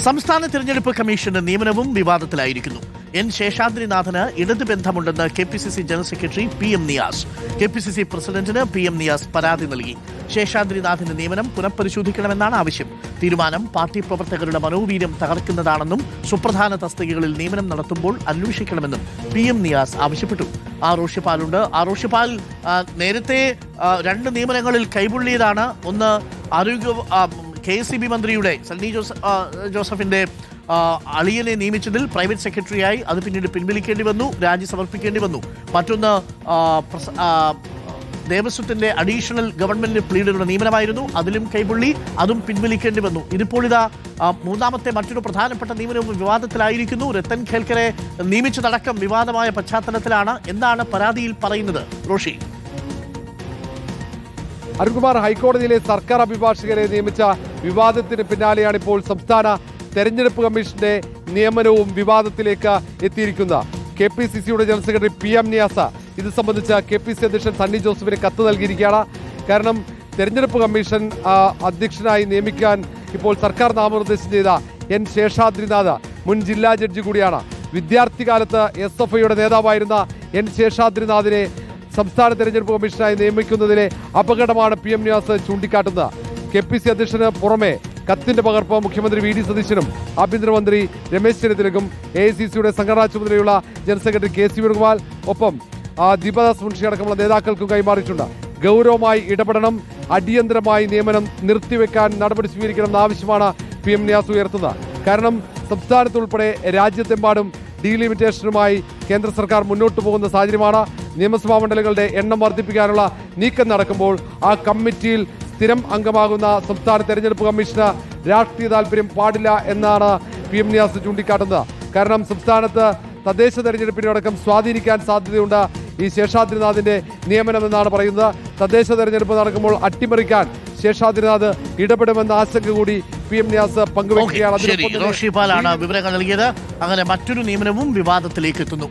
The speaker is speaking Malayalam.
സംസ്ഥാന തിരഞ്ഞെടുപ്പ് കമ്മീഷന്റെ നിയമനവും വിവാദത്തിലായിരിക്കുന്നു. എൻ ശേഷാദ്രിനാഥന് ഇടത് ബന്ധമുണ്ടെന്ന് KPCC general secretary PM Niyas. KPCC പ്രസിഡന്റിന് PM നിയാസ് പരാതി നൽകി. ശേഷാദ്രിനാഥിന്റെ നിയമനം പുനഃപരിശോധിക്കണമെന്നാണ് ആവശ്യം. തീരുമാനം പാർട്ടി പ്രവർത്തകരുടെ മനോവീര്യം തകർക്കുന്നതാണെന്നും സുപ്രധാന തസ്തികകളിൽ നിയമനം നടത്തുമ്പോൾ അന്വേഷിക്കണമെന്നും PM നിയാസ് ആവശ്യപ്പെട്ടു. റോഷിപ്പാലുണ്ട്. റോഷിപ്പാൽ, നേരത്തെ 2 നിയമനങ്ങളിൽ കൈപുള്ളിയതാണ്. ഒന്ന് KSCB മന്ത്രിയുടെ സണ്ണി ജോസഫിന്റെ അളിയനെ നിയമിച്ചതിൽ പ്രൈവറ്റ് സെക്രട്ടറിയായി അത് പിന്നീട് പിൻവലിക്കേണ്ടി വന്നു, രാജി സമർപ്പിക്കേണ്ടി വന്നു. മറ്റൊന്ന് ദേവസ്വത്തിന്റെ അഡീഷണൽ ഗവൺമെന്റ് പ്ലീഡറുടെ നിയമനമായിരുന്നു, അതിലും കൈപുള്ളി, അതും പിൻവലിക്കേണ്ടി വന്നു. ഇതിപ്പോൾ ഇതാ മൂന്നാമത്തെ മറ്റൊരു പ്രധാനപ്പെട്ട നിയമനവും വിവാദത്തിലായിരിക്കുന്നു. രത്തൻ ഖേൽക്കറെ നിയമിച്ചതടക്കം വിവാദമായ പശ്ചാത്തലത്തിലാണ്. എന്താണ് പരാതിയിൽ പറയുന്നത് റോഷി? അരുൺകുമാർ, ഹൈക്കോടതിയിലെ സർക്കാർ അഭിഭാഷകരെ നിയമിച്ച വിവാദത്തിന് പിന്നാലെയാണ് ഇപ്പോൾ സംസ്ഥാന തെരഞ്ഞെടുപ്പ് കമ്മീഷന്റെ നിയമനവും വിവാദത്തിലേക്ക് എത്തിയിരിക്കുന്നത്. KPCCയുടെ ജനറൽ സെക്രട്ടറി PM നിയാസ് ഇത് സംബന്ധിച്ച് KPCC അധ്യക്ഷൻ സണ്ണി ജോസഫിന് കത്ത് നൽകിയിരിക്കുകയാണ്. കാരണം തെരഞ്ഞെടുപ്പ് കമ്മീഷൻ അധ്യക്ഷനായി നിയമിക്കാൻ ഇപ്പോൾ സർക്കാർ നാമനിർദ്ദേശം ചെയ്ത N ശേഷാദ്രിനാഥ് മുൻ ജില്ലാ ജഡ്ജി കൂടിയാണ്. വിദ്യാർത്ഥികാലത്ത് SFIയുടെ നേതാവായിരുന്ന N ശേഷാദ്രിനാഥിനെ സംസ്ഥാന തെരഞ്ഞെടുപ്പ് കമ്മീഷനായി നിയമിക്കുന്നതിലെ അപകടമാണ് PM നിയാസ് ചൂണ്ടിക്കാട്ടുന്നത്. KPCC അധ്യക്ഷന് പുറമെ കത്തിന്റെ പകർപ്പ് മുഖ്യമന്ത്രി VD സതീശനും ആഭ്യന്തരമന്ത്രി രമേശ് ചെന്നിത്തലയ്ക്കും AICCയുടെ സംഘടനാ ചുമതലയുള്ള ജനറൽ സെക്രട്ടറി KC വേണുഗോപാൽ ഒപ്പം ദീപദാസ് മുൻഷി അടക്കമുള്ള നേതാക്കൾക്കും കൈമാറിയിട്ടുണ്ട്. ഗൗരവമായി ഇടപെടണം, അടിയന്തരമായി നിയമനം നിർത്തിവെക്കാൻ നടപടി സ്വീകരിക്കണം എന്ന ആവശ്യമാണ് PM നിയാസ് ഉയർത്തുന്നത്. കാരണം സംസ്ഥാനത്തുൾപ്പെടെ രാജ്യത്തെമ്പാടും ഡീലിമിറ്റേഷനുമായി കേന്ദ്ര സർക്കാർ മുന്നോട്ട് പോകുന്ന സാഹചര്യമാണ്. നിയമസഭാ മണ്ഡലങ്ങളുടെ എണ്ണം വർദ്ധിപ്പിക്കാനുള്ള നീക്കം നടക്കുമ്പോൾ ആ കമ്മിറ്റിയിൽ സ്ഥിരം അംഗമാകുന്ന സംസ്ഥാന തെരഞ്ഞെടുപ്പ് കമ്മീഷന് രാഷ്ട്രീയ താല്പര്യം പാടില്ല എന്നാണ് PM നിയാസ് ചൂണ്ടിക്കാട്ടുന്നത്. കാരണം സംസ്ഥാനത്ത് തദ്ദേശ തെരഞ്ഞെടുപ്പിനെ അടക്കം സ്വാധീനിക്കാൻ സാധ്യതയുണ്ട് ഈ ശേഷാദ്രിനാഥിന്റെ നിയമനം എന്നാണ് പറയുന്നത്. തദ്ദേശ തെരഞ്ഞെടുപ്പ് നടക്കുമ്പോൾ അട്ടിമറിക്കാൻ ശേഷാദ്രിനാഥ് ഇടപെടുമെന്ന ആശങ്ക കൂടി PM നിയാസ് പങ്കുവയ്ക്കുകയാണ്. വിവരങ്ങൾ നൽകിയത്. അങ്ങനെ മറ്റൊരു നിയമനവും വിവാദത്തിലേക്ക് എത്തുന്നു.